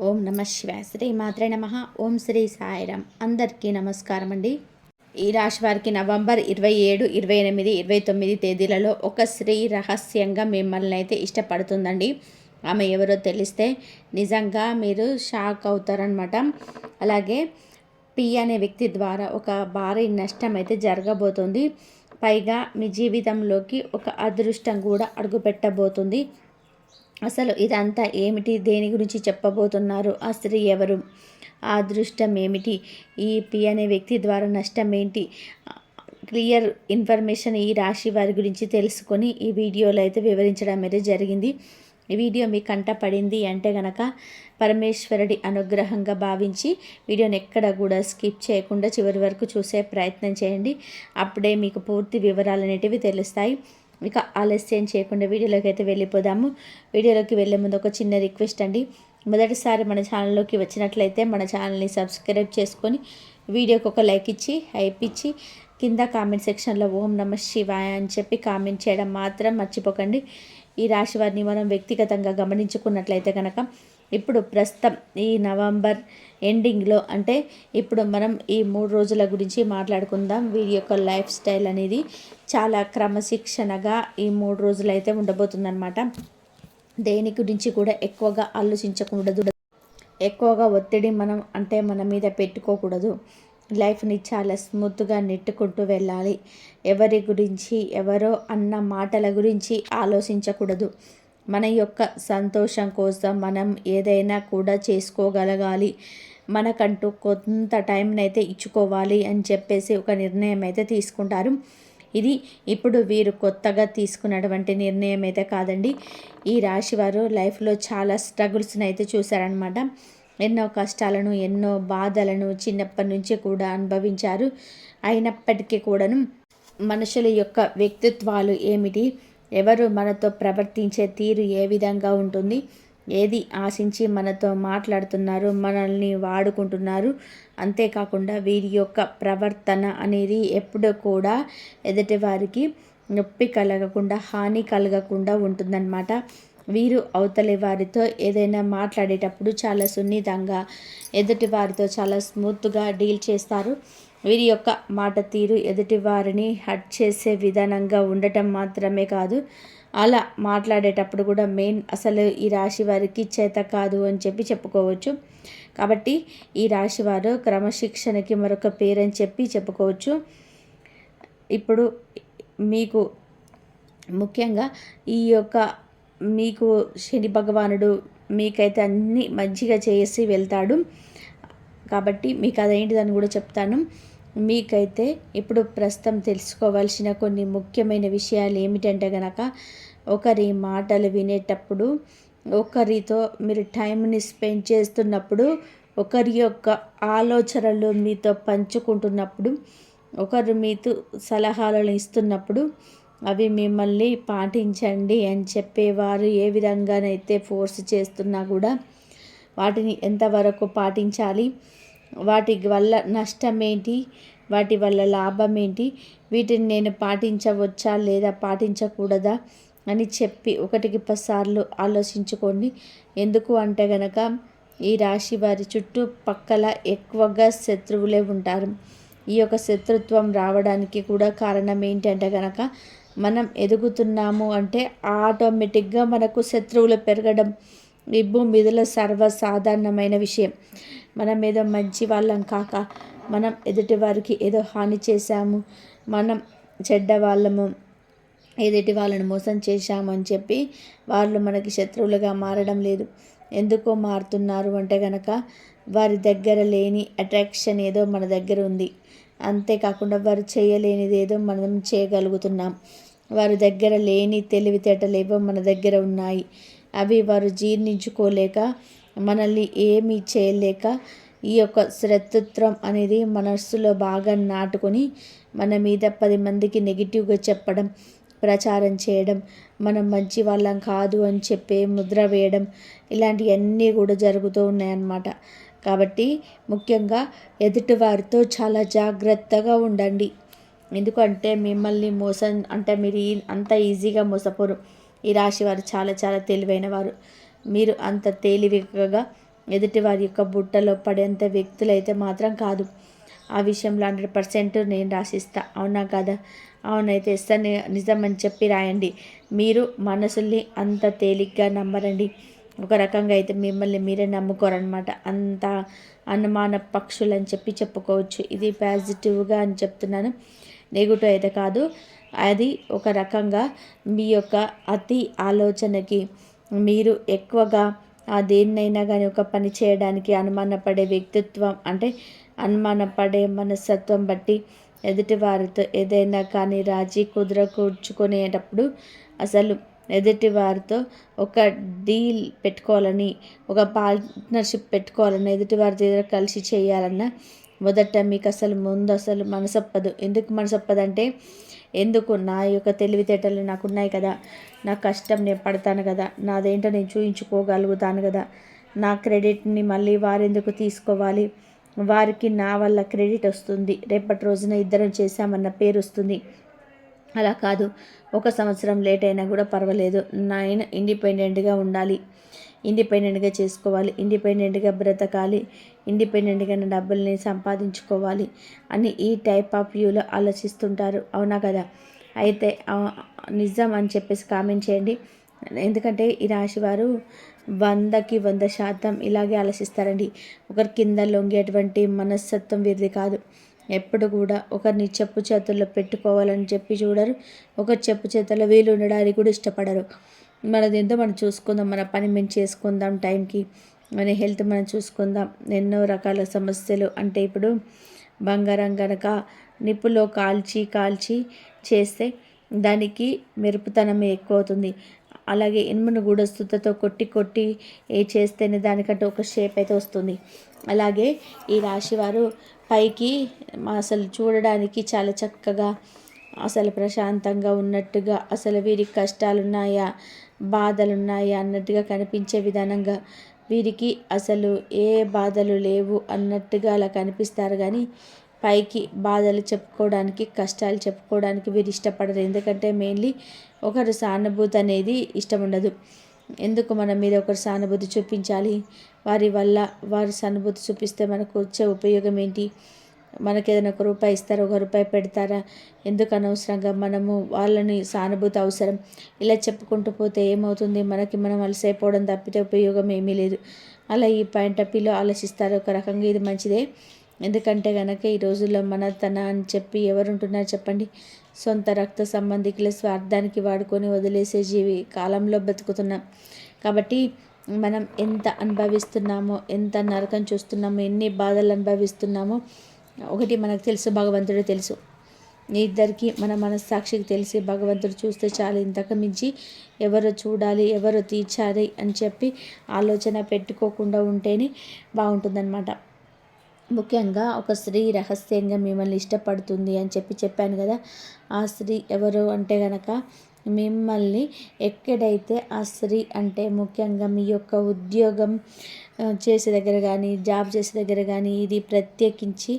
ఓం నమ శివాయ. శ్రీ మాత్రే నమ. ఓం శ్రీ సాయిరామ్. అందరికీ నమస్కారం అండి. ఈ రాశి వారికి నవంబర్ 27, 28, 29 తేదీలలో ఒక స్త్రీ రహస్యంగా మిమ్మల్ని అయితే ఇష్టపడుతుందండి. ఆమె ఎవరో తెలిస్తే నిజంగా మీరు షాక్ అవుతారనమాట. అలాగే పి అనే వ్యక్తి ద్వారా ఒక భారీ నష్టం అయితే జరగబోతుంది. పైగా మీ జీవితంలోకి ఒక అదృష్టం కూడా అడుగుపెట్టబోతుంది. అసలు ఇదంతా ఏమిటి, దేని గురించి చెప్పబోతున్నారు, ఆ స్త్రీ ఎవరు, ఆ అదృష్టం ఏమిటి, ఈ పి అనే వ్యక్తి ద్వారా నష్టం ఏంటి, క్లియర్ ఇన్ఫర్మేషన్ ఈ రాశి వారి గురించి తెలుసుకొని ఈ వీడియోలో అయితే వివరించడం అయితే జరిగింది. ఈ వీడియో మీ కంట పడింది అంటే గనక పరమేశ్వరుడి అనుగ్రహంగా భావించి వీడియోని ఎక్కడ కూడా స్కిప్ చేయకుండా చివరి వరకు చూసే ప్రయత్నం చేయండి. అప్పుడే మీకు పూర్తి వివరాలు అనేటివి తెలుస్తాయి. ఇక ఆలస్యం చేయకుండా వీడియోలోకి అయితే వెళ్ళిపోదాము. వీడియోలోకి వెళ్ళే ముందు ఒక చిన్న రిక్వెస్ట్ అండి. మొదటిసారి మన ఛానల్లోకి వచ్చినట్లయితే మన ఛానల్ని సబ్స్క్రైబ్ చేసుకొని వీడియోకి ఒక లైక్ ఇచ్చి హైప్ ఇచ్చి కింద కామెంట్ సెక్షన్లో ఓం నమ శివాయ అని చెప్పి కామెంట్ చేయడం మాత్రం మర్చిపోకండి. ఈ రాశి వారిని మనం వ్యక్తిగతంగా గమనించుకున్నట్లయితే కనుక ఇప్పుడు ప్రస్తుతం ఈ నవంబర్ ఎండింగ్లో అంటే ఇప్పుడు మనం ఈ 3 రోజుల గురించి మాట్లాడుకుందాం. వీరి యొక్క లైఫ్ స్టైల్ అనేది చాలా క్రమశిక్షణగా ఈ 3 రోజులు అయితే ఉండబోతుందన్నమాట. దేని గురించి కూడా ఎక్కువగా ఆలోచించకూడదు, ఎక్కువగా ఒత్తిడి మన మీద పెట్టుకోకూడదు. లైఫ్ని చాలా స్మూత్గా నెట్టుకుంటూ వెళ్ళాలి. ఎవరి గురించి ఎవరో అన్న మాటల గురించి ఆలోచించకూడదు. మన యొక్క సంతోషం కోసం మనం ఏదైనా కూడా చేసుకోగలగాలి. మనకంటూ కొంత టైంనైతే ఇచ్చుకోవాలి అని చెప్పేసి ఒక నిర్ణయం అయితే తీసుకుంటారు. ఇది ఇప్పుడు వీరు కొత్తగా తీసుకున్నటువంటి నిర్ణయం అయితే కాదండి. ఈ రాశి వారు లైఫ్లో చాలా స్ట్రగుల్స్ని అయితే చూశారనమాట. ఎన్నో కష్టాలను, ఎన్నో బాధలను చిన్నప్పటి నుంచి కూడా అనుభవించారు. అయినప్పటికీ కూడాను మనుషుల యొక్క వ్యక్తిత్వాలు ఏమిటి, ఎవరు మనతో ప్రవర్తించే తీరు ఏ విధంగా ఉంటుంది, ఏది ఆశించి మనతో మాట్లాడుతున్నారు, మనల్ని వాడుకుంటున్నారు, అంతేకాకుండా వీరి యొక్క ప్రవర్తన అనేది ఎప్పుడూ కూడా ఎదుటి వారికి నొప్పి కలగకుండా, హాని కలగకుండా ఉంటుందన్నమాట. వీరు అవతలి వారితో ఏదైనా మాట్లాడేటప్పుడు చాలా సున్నితంగా, ఎదుటి వారితో చాలా స్మూత్గా డీల్ చేస్తారు. వీరి యొక్క మాట తీరు ఎదుటి వారిని హర్ట్ చేసే విధానంగా ఉండటం మాత్రమే కాదు, అలా మాట్లాడేటప్పుడు కూడా అసలు ఈ రాశి వారికి చేత కాదు అని చెప్పి చెప్పుకోవచ్చు. కాబట్టి ఈ రాశి వారు క్రమశిక్షణకి మరొక పేరని చెప్పి చెప్పుకోవచ్చు. ఇప్పుడు మీకు ముఖ్యంగా ఈ యొక్క మీకు శని భగవానుడు మీకైతే అన్నీ మంచిగా చేసి వెళ్తాడు. కాబట్టి మీకు అదేంటిదని కూడా చెప్తాను. మీకైతే ఇప్పుడు ప్రస్తుతం తెలుసుకోవాల్సిన కొన్ని ముఖ్యమైన విషయాలు ఏమిటంటే గనక, ఒకరి మాటలు వినేటప్పుడు, ఒకరితో మీరు టైంని స్పెండ్ చేస్తున్నప్పుడు, ఒకరి యొక్క ఆలోచనలు మీతో పంచుకుంటున్నప్పుడు, ఒకరు మీతో సలహాలను ఇస్తున్నప్పుడు అవి మిమ్మల్ని పాటించండి అని చెప్పేవారు ఏ విధంగానైతే ఫోర్స్ చేస్తున్నా కూడా వాటిని ఎంతవరకు పాటించాలి, వాటి వల్ల నష్టం ఏంటి, వాటి వల్ల లాభం ఏంటి, వీటిని నేను పాటించవచ్చా లేదా పాటించకూడదా అని చెప్పి 1కి 10 సార్లు ఆలోచించుకోండి. ఎందుకు అంటే గనక ఈ రాశి వారి చుట్టుపక్కల ఎక్కువగా శత్రువులే ఉంటారు. ఈ యొక్క శత్రుత్వం రావడానికి కూడా కారణం ఏంటంటే గనక, మనం ఎదుగుతున్నాము అంటే ఆటోమేటిక్గా మనకు శత్రువులు పెరగడం ఈ భూమి మీదలో సర్వసాధారణమైన విషయం. మనం ఏదో మంచి వాళ్ళం కాక మనం ఎదుటి వారికి ఏదో హాని చేశాము, మనం చెడ్డ వాళ్ళము, ఎదుటి వాళ్ళని మోసం చేశాము అని చెప్పి వాళ్ళు మనకి శత్రువులుగా మారడం లేదు. ఎందుకో మారుతున్నారు అంటే కనుక వారి దగ్గర లేని అట్రాక్షన్ ఏదో మన దగ్గర ఉంది. అంతేకాకుండా వారు చేయలేనిది ఏదో మనం చేయగలుగుతున్నాం. వారి దగ్గర లేని తెలివితేటలు ఏవో మన దగ్గర ఉన్నాయి. అవి వారు జీర్ణించుకోలేక, మనల్ని ఏమీ చేయలేక ఈ యొక్క శత్రుత్వం అనేది మనస్సులో బాగా నాటుకొని మన మీద 10 మందికి నెగిటివ్గా చెప్పడం, ప్రచారం చేయడం, మనం మంచి వాళ్ళం కాదు అని చెప్పే ముద్ర వేయడం, ఇలాంటివన్నీ కూడా జరుగుతూ ఉన్నాయన్నమాట. కాబట్టి ముఖ్యంగా ఎదుటివారితో చాలా జాగ్రత్తగా ఉండండి. ఎందుకంటే మిమ్మల్ని మోసం అంటే మీరు అంత ఈజీగా మోసపోరు. ఈ రాశి వారు చాలా చాలా తెలివైన వారు. మీరు అంత తేలికగా ఎదుటి వారి యొక్క బుట్టలో పడేంత వ్యక్తులు అయితే మాత్రం కాదు. ఆ విషయంలో 100% నేను రాసిస్తా. అవునా కదా? అవునైతే ఇస్తాను, నిజం అని చెప్పి రాయండి. మీరు మనసుల్ని అంత తేలిగ్గా నమ్మరండి. ఒక రకంగా అయితే మిమ్మల్ని మీరే నమ్ముకోరనమాట. అంత అనుమాన పక్షులు అని చెప్పి చెప్పుకోవచ్చు. ఇది పాజిటివ్గా అని చెప్తున్నాను, నెగిటివ్ అయితే కాదు. అది ఒక రకంగా మీ యొక్క అతి ఆలోచనకి మీరు ఎక్కువగా దేన్నైనా కానీ ఒక పని చేయడానికి అనుమానపడే వ్యక్తిత్వం, అంటే అనుమానపడే మనస్తత్వం బట్టి ఎదుటి వారితో ఏదైనా కానీ రాజీ కూర్చుకునేటప్పుడు అసలు ఎదుటి వారితో ఒక డీల్ పెట్టుకోవాలని, ఒక పార్ట్నర్షిప్ పెట్టుకోవాలని, ఎదుటి వారి దగ్గర కలిసి చేయాలన్న మొదట మీకు ముందు అసలు మనసొప్పదు. ఎందుకు మనసొప్పదంటే, ఎందుకు నా యొక్క తెలివితేటలు నాకున్నాయి కదా, నా కష్టం నేను పడతాను కదా, నాదేంటో నేను చూయించుకోగలుగుతాను కదా, నా క్రెడిట్ని మళ్ళీ వారెందుకు తీసుకోవాలి, వారికి నా వల్ల క్రెడిట్ వస్తుంది, రేపటి రోజున ఇద్దరం చేశామన్న పేరు వస్తుంది. అలా కాదు, 1 సంవత్సరం లేట్ అయినా కూడా పర్వాలేదు, నేను ఇండిపెండెంట్గా ఉండాలి, ఇండిపెండెంట్గా చేసుకోవాలి, ఇండిపెండెంట్గా బ్రతకాలి, ఇండిపెండెంట్గా నా డబ్బుల్ని సంపాదించుకోవాలి అని ఈ టైప్ ఆఫ్ వ్యూలో ఆలోచిస్తుంటారు. అవునా కదా? అయితే నిజం అని చెప్పేసి కామెంట్ చేయండి. ఎందుకంటే ఈ రాశి వారు 100కి 100% ఇలాగే ఆలోచిస్తారండి. ఒకరి కింద లొంగేటువంటి మనస్తత్వం వీరిది కాదు. ఎప్పుడు కూడా ఒకరిని చెప్పు చేతుల్లో పెట్టుకోవాలని చెప్పి చూడరు. ఒకరి చెప్పు చేతుల్లో వీళ్ళు ఉండడానికి కూడా ఇష్టపడరు. మనదేంతో మనం చూసుకుందాం, మన పని మేము చేసుకుందాం, టైంకి మన హెల్త్ మనం చూసుకుందాం. ఎన్నో రకాల సమస్యలు, అంటే ఇప్పుడు బంగారం కనుక నిప్పులో కాల్చి చేస్తే దానికి మెరుపుతనం ఎక్కువ అవుతుంది. అలాగే ఇనుమును కూడా స్తుతతో కొట్టి చేస్తేనే దానికంటే ఒక షేప్ అయితే వస్తుంది. అలాగే ఈ రాశివారు పైకి అసలు చూడడానికి చాలా చక్కగా, అసలు ప్రశాంతంగా ఉన్నట్టుగా, అసలు వీరికి కష్టాలున్నాయా, బాధలున్నాయా అన్నట్టుగా కనిపించే విధానంగా, వీరికి అసలు ఏ బాధలు లేవు అన్నట్టుగా అలా కనిపిస్తారు. కానీ పైకి బాధలు చెప్పుకోవడానికి, కష్టాలు చెప్పుకోవడానికి వీరు ఇష్టపడరు. ఎందుకంటే మెయిన్లీ ఒకరు సానుభూతి అనేది ఇష్టం ఉండదు. ఎందుకు మన మీద ఒకరు సానుభూతి చూపించాలి? వారి వల్ల వారి సానుభూతి చూపిస్తే మనకు వచ్చే ఉపయోగం ఏంటి? మనకి ఏదైనా 1 రూపాయి ఇస్తారా, 1 రూపాయి పెడతారా? ఎందుకు అనవసరంగా మనము వాళ్ళని సానుభూతి అవసరం, ఇలా చెప్పుకుంటూ పోతే ఏమవుతుంది? మనకి మనం అలసైపోవడం తప్పితే ఉపయోగం ఏమీ లేదు. అలా ఈ పాయింట్ ఆఫ్ వ్యూలో ఆలోచిస్తారు. ఒక రకంగా ఇది మంచిదే. ఎందుకంటే కనుక ఈ రోజుల్లో మనతన అని చెప్పి ఎవరుంటున్నారు చెప్పండి? సొంత రక్త సంబంధికుల స్వార్థానికి వాడుకొని వదిలేసే జీవి కాలంలో బతుకుతున్నాం. కాబట్టి మనం ఎంత అనుభవిస్తున్నామో, ఎంత నరకం చూస్తున్నామో, ఎన్ని బాధలు అనుభవిస్తున్నామో ఒకటి మనకు తెలుసు, భగవంతుడు తెలుసు. ఇద్దరికి మన మనస్సాక్షికి తెలిసి భగవంతుడు చూస్తే చాలు. ఇంతకు మించి ఎవరు చూడాలి, ఎవరు తీర్చాలి అని చెప్పి ఆలోచన పెట్టుకోకుండా ఉంటేనే బాగుంటుందన్నమాట. ముఖ్యంగా ఒక స్త్రీ రహస్యంగా మిమ్మల్ని ఇష్టపడుతుంది అని చెప్పాను కదా. ఆ స్త్రీ ఎవరు అంటే కనుక, మిమ్మల్ని ఎక్కడైతే ఆ స్త్రీ అంటే ముఖ్యంగా మీ యొక్క ఉద్యోగం చేసే దగ్గర కానీ, జాబ్ చేసే దగ్గర కానీ, ఇది ప్రత్యేకించి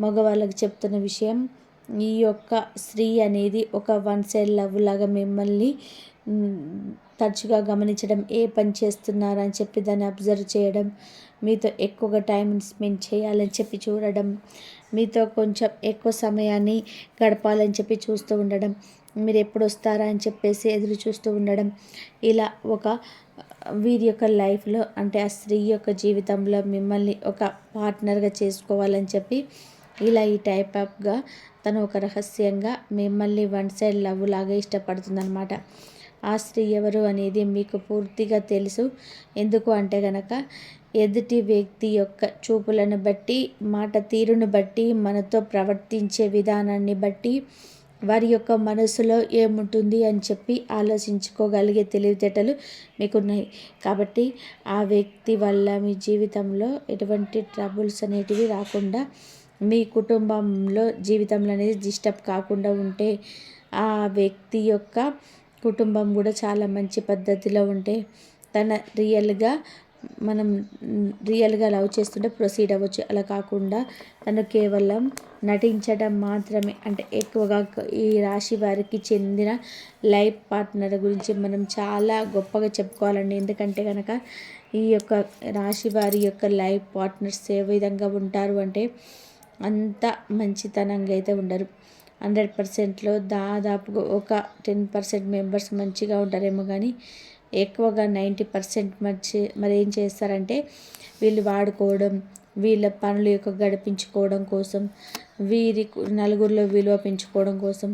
మగవాళ్ళకి చెప్తున్న విషయం. ఈ యొక్క స్త్రీ అనేది ఒక 1 సైడ్ లవ్ లాగా మిమ్మల్ని తరచుగా గమనించడం, ఏ పని చేస్తున్నారని చెప్పి దాన్ని అబ్జర్వ్ చేయడం, మీతో ఎక్కువగా టైం స్పెండ్ చేయాలని చెప్పి చూడడం, మీతో కొంచెం ఎక్కువ సమయాన్ని గడపాలని చెప్పి చూస్తూ ఉండడం, మీరు ఎప్పుడు వస్తారా అని చెప్పేసి ఎదురు చూస్తూ ఉండడం, ఇలా ఒక వీరి యొక్క లైఫ్లో, అంటే ఆ స్త్రీ యొక్క జీవితంలో మిమ్మల్ని ఒక పార్ట్నర్గా చేసుకోవాలని చెప్పి ఇలా ఈ టైప్ ఆఫ్గా తను ఒక రహస్యంగా మిమ్మల్ని 1 సైడ్ లవ్ లాగా ఇష్టపడుతుందన్నమాట. ఆ స్త్రీ ఎవరు అనేది మీకు పూర్తిగా తెలుసు. ఎందుకు అంటే కనుక, ఎదుటి వ్యక్తి యొక్క చూపులను బట్టి, మాట తీరును బట్టి, మనతో ప్రవర్తించే విధానాన్ని బట్టి వారి యొక్క మనసులో ఏముంటుంది అని చెప్పి ఆలోచించుకోగలిగే తెలివితేటలు మీకున్నాయి. కాబట్టి ఆ వ్యక్తి వల్ల మీ జీవితంలో ఎటువంటి ట్రబుల్స్ అనేటివి రాకుండా, మీ కుటుంబంలో జీవితంలో అనేది డిస్టర్బ్ కాకుండా ఉంటే, ఆ వ్యక్తి యొక్క కుటుంబం కూడా చాలా మంచి పద్ధతిలో ఉంటే, తన మనం రియల్గా లవ్ చేస్తుంటే ప్రొసీడ్ అవ్వచ్చు. అలా కాకుండా తను కేవలం నటించడం మాత్రమే, అంటే ఎక్కువగా ఈ రాశి వారికి చెందిన లైఫ్ పార్ట్నర్ గురించి మనం చాలా గొప్పగా చెప్పుకోవాలండి. ఎందుకంటే కనుక ఈ యొక్క రాశి వారి యొక్క లైఫ్ పార్ట్నర్స్ ఏ విధంగా ఉంటారు అంటే అంత మంచితనంగా అయితే ఉండరు. 100%లో దాదాపుగా ఒక 10% మెంబర్స్ మంచిగా ఉంటారేమో కానీ ఎక్కువగా 90% మరి ఏం చేస్తారంటే వీళ్ళు వాడుకోవడం, వీళ్ళ పనులు యొక్క గడిపించుకోవడం కోసం, వీరి నలుగురిలో విలువ పెంచుకోవడం కోసం,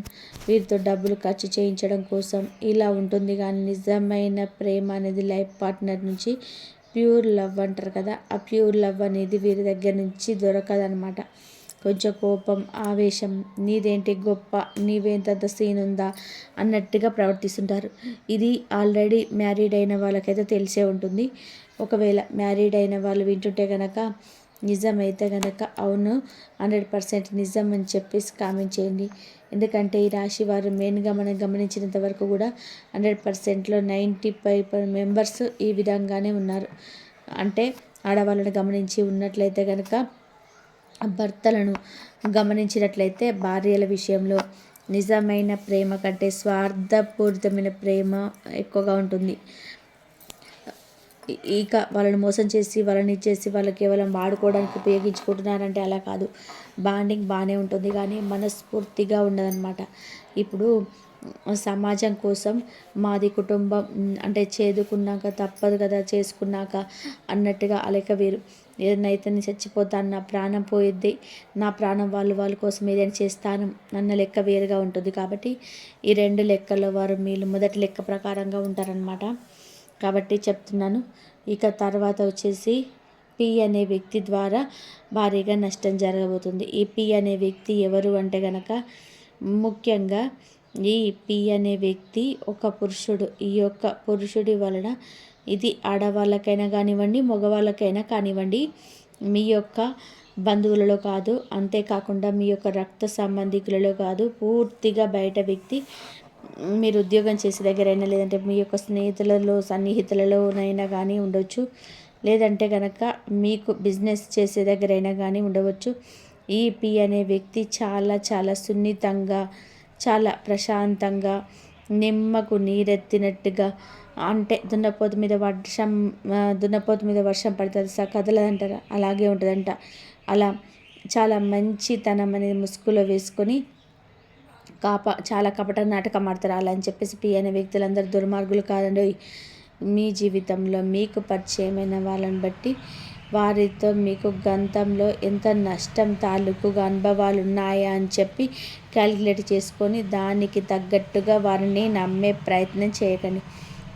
వీరితో డబ్బులు ఖర్చు చేయించడం కోసం ఇలా ఉంటుంది. కానీ నిజమైన ప్రేమ అనేది లైఫ్ పార్ట్నర్ నుంచి ప్యూర్ లవ్ అంటారు కదా, ఆ ప్యూర్ లవ్ అనేది వీరి దగ్గర నుంచి దొరకదనమాట. కొంచెం కోపం, ఆవేశం, నీదేంటి గొప్ప, నీవేంతంత సీన్ ఉందా అన్నట్టుగా ప్రవర్తిస్తుంటారు. ఇది ఆల్రెడీ మ్యారీడ్ అయిన వాళ్ళకైతే తెలిసే ఉంటుంది. ఒకవేళ మ్యారీడ్ అయిన వాళ్ళు వింటుంటే కనుక నిజమైతే కనుక అవును 100% నిజం అని చెప్పేసి కామెంట్ చేయండి. ఎందుకంటే ఈ రాశి వారు మెయిన్గా మనం గమనించినంత వరకు కూడా 100%లో 95 మెంబర్స్ ఈ విధంగానే ఉన్నారు. అంటే ఆడవాళ్ళని గమనించి ఉన్నట్లయితే కనుక, భర్తలను గమనించినట్లయితే భార్యల విషయంలో నిజమైన ప్రేమ కంటే స్వార్థపూరితమైన ప్రేమ ఎక్కువగా ఉంటుంది. ఇక వాళ్ళని మోసం చేసి, వాళ్ళని ఇచ్చేసి, వాళ్ళు కేవలం వాడుకోవడానికి ఉపయోగించుకుంటున్నారంటే అలా కాదు. బాండింగ్ బాగానే ఉంటుంది కానీ మనస్ఫూర్తిగా ఉండదన్నమాట. ఇప్పుడు సమాజం కోసం మాది కుటుంబం అంటే చేదుకున్నాక తప్పదు కదా చేసుకున్నాక అన్నట్టుగా అలక వేరు. ఏదైనా అయితే నేను చచ్చిపోతాను, నా ప్రాణం పోయిద్ది, నా ప్రాణం వాళ్ళ కోసం ఏదైనా చేస్తాను అన్న లెక్క వేరుగా ఉంటుంది. కాబట్టి ఈ 2 లెక్కల్లో వారు వీళ్ళు మొదటి లెక్క ప్రకారంగా ఉంటారనమాట. కాబట్టి చెప్తున్నాను. ఇక తర్వాత వచ్చేసి పి అనే వ్యక్తి ద్వారా భారీగా నష్టం జరగబోతుంది. ఈ పి అనే వ్యక్తి ఎవరు అంటే కనుక ముఖ్యంగా ఈ పి అనే వ్యక్తి ఒక పురుషుడు. ఈ యొక్క పురుషుడి వలన ఇది ఆడవాళ్ళకైనా కానివ్వండి, మగవాళ్ళకైనా కానివ్వండి, మీ యొక్క బంధువులలో కాదు, అంతేకాకుండా మీ యొక్క రక్త సంబంధికులలో కాదు, పూర్తిగా బయట వ్యక్తి. మీరు ఉద్యోగం చేసే దగ్గరైనా, లేదంటే మీ యొక్క స్నేహితులలో సన్నిహితులలోనైనా కానీ ఉండవచ్చు, లేదంటే కనుక మీకు బిజినెస్ చేసే దగ్గరైనా కానీ ఉండవచ్చు. ఈ పి అనే వ్యక్తి చాలా చాలా సున్నితంగా, చాలా ప్రశాంతంగా, నిమ్మకు నీరెత్తినట్టుగా, అంటే దున్నపోతు మీద వర్షం పడుతుంది కదలదంటారా, అలాగే ఉంటుందంట. అలా చాలా మంచితనం అనేది ముసుగులో వేసుకొని చాలా కపట నాటకం ఆడతారు. అలా అని చెప్పేసి పి అనే వ్యక్తులందరూ దుర్మార్గులు కాదండి. మీ జీవితంలో మీకు పరిచయమైన వాళ్ళని బట్టి వారితో మీకు గతంలో ఎంత నష్టం తాలూకుగా అనుభవాలు ఉన్నాయా అని చెప్పి క్యాలిక్యులేట్ చేసుకొని దానికి తగ్గట్టుగా వారిని నమ్మే ప్రయత్నం చేయకండి.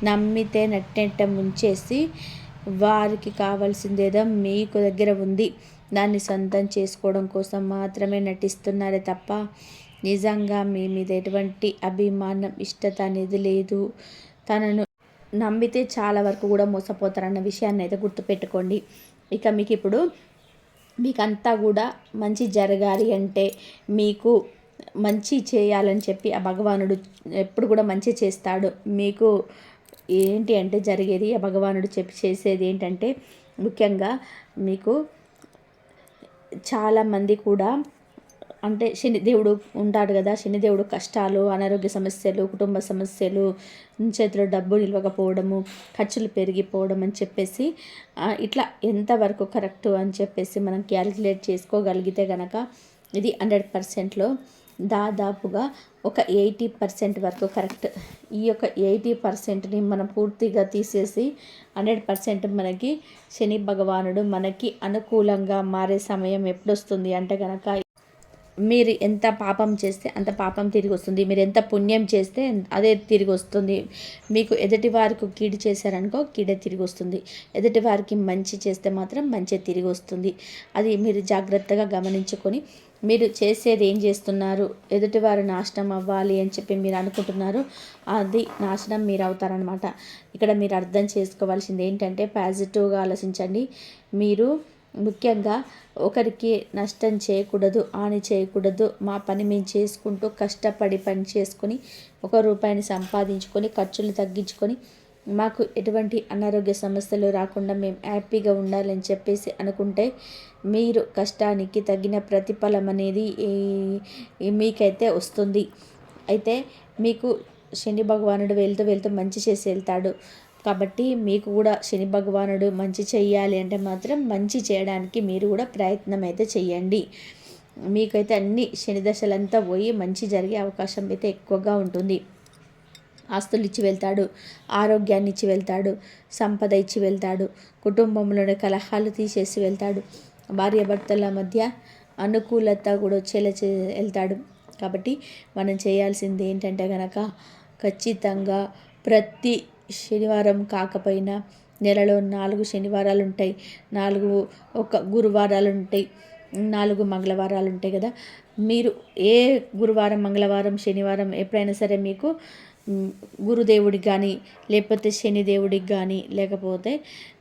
నమ్మితే నట్టెంట ముంచేసి వారికి కావాల్సిందేదో మీకు దగ్గర ఉంది దాన్ని సొంతం చేసుకోవడం కోసం మాత్రమే నటిస్తున్నారే తప్ప నిజంగా మీ మీద ఎటువంటి అభిమానం, ఇష్టత అనేది లేదు. తనను నమ్మితే చాలా వరకు కూడా మోసపోతారన్న విషయాన్ని అయితే గుర్తుపెట్టుకోండి. ఇక మీకు ఇప్పుడు మీకంతా కూడా మంచి జరగాలి అంటే, మీకు మంచి చేయాలని చెప్పి ఆ భగవానుడు ఎప్పుడు కూడా మంచి చేస్తాడు. మీకు ఏంటి అంటే జరిగేది ఆ భగవానుడు చేసేది ఏంటంటే, ముఖ్యంగా మీకు చాలామంది కూడా అంటే శనిదేవుడు ఉంటాడు కదా, శనిదేవుడు కష్టాలు, అనారోగ్య సమస్యలు, కుటుంబ సమస్యలు, చేతిలో డబ్బు నిలవకపోవడము, ఖర్చులు పెరిగిపోవడం అని చెప్పేసి ఇట్లా ఎంతవరకు కరెక్టు అని చెప్పేసి మనం క్యాలిక్యులేట్ చేసుకోగలిగితే కనుక ఇది 100%లో దాదాపుగా ఒక 80% వరకు కరెక్ట్. ఈ యొక్క 80%ని మనం పూర్తిగా తీసేసి 100% మనకి శని భగవానుడు మనకి అనుకూలంగా మారే సమయం ఎప్పుడు వస్తుంది అంటే కనుక, మీరు ఎంత పాపం చేస్తే అంత పాపం తిరిగి వస్తుంది, మీరు ఎంత పుణ్యం చేస్తే అదే తిరిగి వస్తుంది. మీకు ఎదుటి వారికి కీడు చేశారనుకో కీడే తిరిగి వస్తుంది, ఎదుటి వారికి మంచి చేస్తే మాత్రం మంచి తిరిగి వస్తుంది. అది మీరు జాగ్రత్తగా గమనించుకొని మీరు చేసేది ఏం చేస్తున్నారు, ఎదుటివారు నాశనం అవ్వాలి అని చెప్పి మీరు అనుకుంటున్నారు, అది నాశనం మీరు అవుతారనమాట. ఇక్కడ మీరు అర్థం చేసుకోవాల్సింది ఏంటంటే పాజిటివ్గా ఆలోచించండి. మీరు ముఖ్యంగా ఒకరికి నష్టం చేయకూడదు, హాని చేయకూడదు, మా పని మేము చేసుకుంటూ కష్టపడి పని చేసుకొని ₹1 సంపాదించుకొని ఖర్చులు తగ్గించుకొని మాకు ఎటువంటి అనారోగ్య సమస్యలు రాకుండా మేము హ్యాపీగా ఉండాలని చెప్పేసి అనుకుంటే మీరు కష్టానికి తగిన ప్రతిఫలం అనేది మీకైతే వస్తుంది. అయితే మీకు శని భగవానుడు వెళ్తూ వెళ్తూ మంచి చేసి వెళ్తాడు. కాబట్టి మీకు కూడా శని భగవానుడు మంచి చెయ్యాలి అంటే మాత్రం మంచి చేయడానికి మీరు కూడా ప్రయత్నం అయితే చెయ్యండి. మీకైతే అన్ని శని దశలంతా పోయి మంచి జరిగే అవకాశం అయితే ఎక్కువగా ఉంటుంది. ఆస్తులు ఇచ్చి వెళ్తాడు, ఆరోగ్యాన్ని ఇచ్చి వెళ్తాడు, సంపద ఇచ్చి వెళ్తాడు, కుటుంబంలోని కలహాలు తీసేసి వెళ్తాడు, భార్యాభర్తల మధ్య అనుకూలత కూడా వచ్చేలా వెళ్తాడు. కాబట్టి మనం చేయాల్సింది ఏంటంటే కనుక ఖచ్చితంగా ప్రతి శనివారం కాకపోయినా నెలలో 4 శనివారాలు ఉంటాయి, 4 ఒక గురువారాలు ఉంటాయి, 4 మంగళవారాలు ఉంటాయి కదా. మీరు ఏ గురువారం, మంగళవారం, శనివారం ఎప్పుడైనా సరే మీకు గురుదేవుడికి కానీ, లేకపోతే శనిదేవుడికి కానీ, లేకపోతే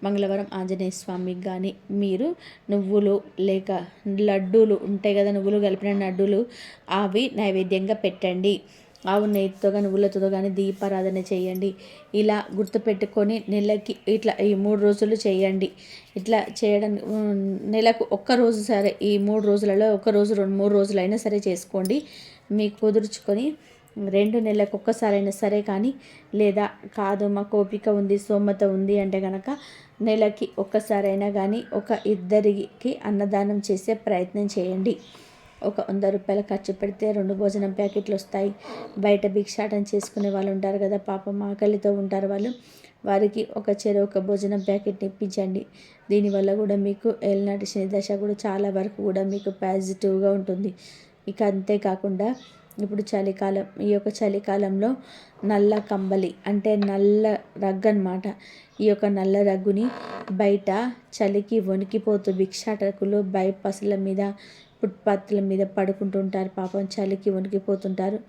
మంగళవారం ఆంజనేయ స్వామికి కానీ మీరు నువ్వులు లేక లడ్డూలు ఉంటాయి కదా, నువ్వులు కలిపిన లడ్డూలు అవి నైవేద్యంగా పెట్టండి. ఆవు నెయ్యితో కానీ నువ్వులతో కానీ దీపారాధన చేయండి. ఇలా గుర్తుపెట్టుకొని నెలకి ఇట్లా ఈ 3 రోజులు చేయండి. ఇట్లా చేయడం నెలకు ఒక్కరోజు సరే, ఈ 3 రోజులలో ఒక్కరోజు 2-3 రోజులైనా సరే చేసుకోండి. మీకు కుదుర్చుకొని 2 నెలలకు ఒక్కసారైనా సరే కానీ, లేదా కాదు మాకు ఓపిక ఉంది, స్తోమత ఉంది అంటే కనుక నెలకి ఒక్కసారైనా కానీ ఒక ఇద్దరికి అన్నదానం చేసే ప్రయత్నం చేయండి. ఒక 100 రూపాయలు ఖర్చు పెడితే 2 భోజనం ప్యాకెట్లు వస్తాయి. బయట భిక్షాటన చేసుకునే వాళ్ళు ఉంటారు కదా, పాపం ఆకలితో ఉంటారు వాళ్ళు, వారికి ఒక భోజనం ప్యాకెట్ని ఇప్పించండి. దీనివల్ల కూడా మీకు ఏలినాటి శని దశ కూడా చాలా వరకు కూడా మీకు పాజిటివ్గా ఉంటుంది. ఇక అంతేకాకుండా ఇప్పుడు చలికాలం, ఈ యొక్క చలికాలంలో నల్ల కంబలి అంటే నల్ల రగ్గు అనమాట. ఈ యొక్క నల్ల రగ్గుని బయట చలికి వణికిపోతూ భిక్షాటకులు బైపాస్ల మీద, ఫుట్పాత్ల మీద పడుకుంటుంటారు. పాపం చలికి వణికిపోతుంటారు.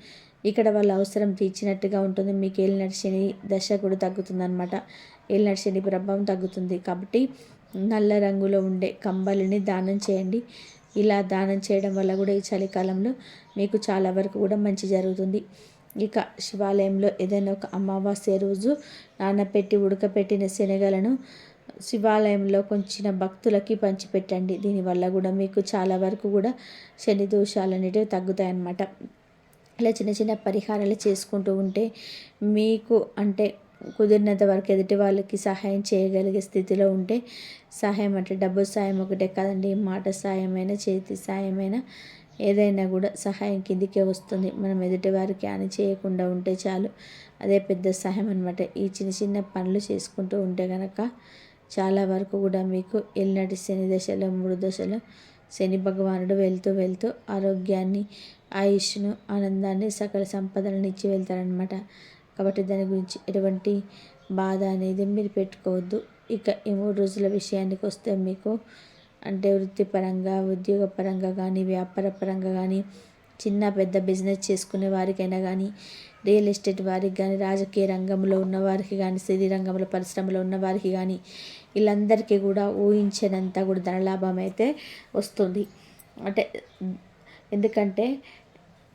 ఇక్కడ వాళ్ళ అవసరం తీర్చినట్టుగా ఉంటుంది. మీకు ఏలినాటి శని దశ కూడా తగ్గుతుంది అనమాట. ఏలినాటి శని ప్రభావం తగ్గుతుంది. కాబట్టి నల్ల రంగులో ఉండే కంబలిని దానం చేయండి. ఇలా దానం చేయడం వల్ల కూడా ఈ చలికాలంలో మీకు చాలా వరకు కూడా మంచి జరుగుతుంది. ఇక శివాలయంలో ఏదైనా ఒక అమావాస్య రోజు నానబెట్టి ఉడకపెట్టిన శనగలను శివాలయంలో కొంచెం భక్తులకి పంచిపెట్టండి. దీనివల్ల కూడా మీకు చాలా వరకు కూడా శని దోషాలు అనేటివి తగ్గుతాయన్నమాట. ఇలా చిన్న చిన్న పరిహారాలు చేసుకుంటూ ఉంటే మీకు అంటే కుదిరినంత వరకు ఎదుటి వాళ్ళకి సహాయం చేయగలిగే స్థితిలో ఉంటే, సహాయం అంటే డబ్బు సాయం ఒకటే కాదండి, మాట సాయమైనా, చేతి సాయమైనా, ఏదైనా కూడా సహాయం కిందికే వస్తుంది. మనం ఎదుటి వారికి హాని చేయకుండా ఉంటే చాలు, అదే పెద్ద సహాయం అనమాట. ఈ చిన్న చిన్న పనులు చేసుకుంటూ ఉంటే కనుక చాలా వరకు కూడా మీకు ఏలినాటి శని దశలో 3 దశలో శని భగవానుడు వెళ్తూ ఆరోగ్యాన్ని, ఆయుష్ను, ఆనందాన్ని, సకల సంపదలను ఇచ్చి వెళ్తారనమాట. కాబట్టి దాని గురించి ఎటువంటి బాధ అనేది మీరు పెట్టుకోవద్దు. ఇక ఈ 3 రోజుల విషయానికి వస్తే మీకు అంటే వృత్తిపరంగా, ఉద్యోగపరంగా కానీ, వ్యాపార పరంగా కానీ, చిన్న పెద్ద బిజినెస్ చేసుకునే వారికైనా కానీ, రియల్ ఎస్టేట్ వారికి కానీ, రాజకీయ రంగంలో ఉన్న వారికి కానీ, సినీ రంగంలో పరిశ్రమలో ఉన్న వారికి కానీ, వీళ్ళందరికీ కూడా ఊహించినంత కూడా ధనలాభం అయితే వస్తుంది. అంటే ఎందుకంటే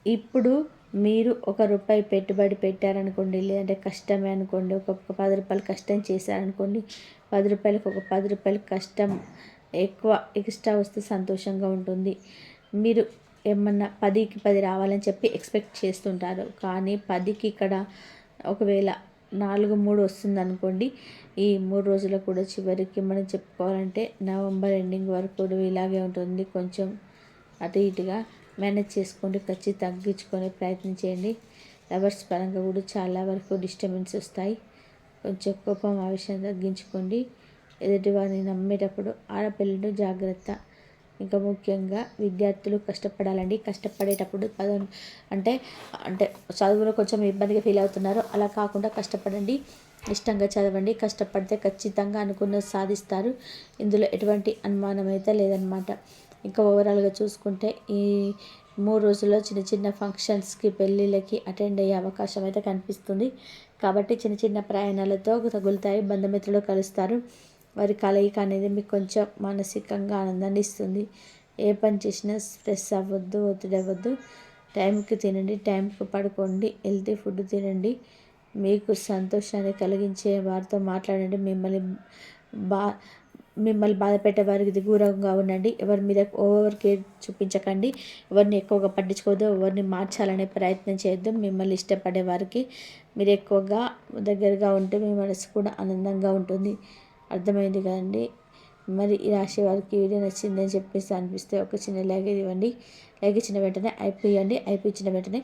ఇప్పుడు మీరు ₹1 పెట్టుబడి పెట్టారనుకోండి, లేదంటే కష్టమే అనుకోండి, ఒక ₹10 కష్టం చేశారనుకోండి, ₹10కి ఒక ₹10 కష్టం ఎక్కువ ఎక్స్ట్రా వస్తే సంతోషంగా ఉంటుంది. మీరు ఏమన్నా 10కి 10 రావాలని చెప్పి ఎక్స్పెక్ట్ చేస్తుంటారు. కానీ 10కి ఇక్కడ ఒకవేళ 4-3 వస్తుందనుకోండి, ఈ 3 రోజులు కూడా చివరికి మనం చెప్పుకోవాలంటే నవంబర్ ఎండింగ్ వరకు కూడా ఇలాగే ఉంటుంది. కొంచెం అటు ఇటుగా మేనేజ్ చేసుకోండి, ఖర్చు తగ్గించుకొని ప్రయత్నం చేయండి. లవర్స్ పరంగా కూడా చాలా వరకు డిస్టర్బెన్స్ వస్తాయి. కొంచెం కోపం, ఆవేశం తగ్గించుకోండి. ఎదుటి వారిని నమ్మేటప్పుడు ఆడపిల్లలు జాగ్రత్త. ఇంకా ముఖ్యంగా విద్యార్థులు కష్టపడాలండి. కష్టపడేటప్పుడు అంటే చదువులో కొంచెం ఇబ్బందిగా ఫీల్ అవుతున్నారు, అలా కాకుండా కష్టపడండి, ఇష్టంగా చదవండి. కష్టపడితే ఖచ్చితంగా అనుకున్నది సాధిస్తారు. ఇందులో ఎటువంటి అనుమానం అయితే లేదనమాట. ఇంకా ఓవరాల్గా చూసుకుంటే ఈ 3 రోజుల్లో చిన్న చిన్న ఫంక్షన్స్కి, పెళ్ళిళ్ళకి అటెండ్ అయ్యే అవకాశం అయితే కనిపిస్తుంది. కాబట్టి చిన్న చిన్న ప్రయాణాలతో తగులుతాయి, బంధుమిత్రులు కలుస్తారు. వారి కలయిక అనేది మీకు కొంచెం మానసికంగా ఆనందాన్ని ఇస్తుంది. ఏ పని చేసినా స్ట్రెస్ అవ్వద్దు, ఒత్తిడి అవ్వద్దు. టైంకి తినండి, టైంకి పడుకోండి, హెల్తీ ఫుడ్ తినండి. మీకు సంతోషాన్ని కలిగించే వారితో మాట్లాడండి. మిమ్మల్ని బాధ పెట్టే వారికి దూరంగా ఉండండి. ఎవరి మీద ఓవర్ కేర్ చూపించకండి. ఎవరిని ఎక్కువగా పట్టించుకోవద్దు. ఎవరిని మార్చాలనే ప్రయత్నం చేయొద్దు. మిమ్మల్ని ఇష్టపడే వారికి మీరు ఎక్కువగా దగ్గరగా ఉంటే మీ మనసు కూడా ఆనందంగా ఉంటుంది. అర్థమైంది కదండి. మరి ఈ రాశి వారికి వీడియో నచ్చిందని చెప్పేసి అనిపిస్తే ఒక చిన్న లైక్ ఇవ్వండి. లైక్ ఇచ్చిన వెంటనే అయిపోయించిన వెంటనే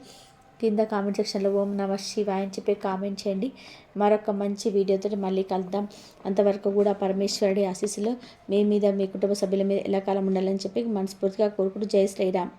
కింద కామెంట్ సెక్షన్లో ఓం నమ శివాయ అని చెప్పి కామెంట్ చేయండి. మరొక మంచి వీడియోతో మళ్ళీ కలుద్దాం. అంతవరకు కూడా పరమేశ్వరుడి ఆశీస్సులు మీ మీద, మీ కుటుంబ సభ్యుల మీద ఎల్లకాలం ఉండాలని చెప్పి మనస్ఫూర్తిగా కోరుకుంటూ జై శ్రీరామ్.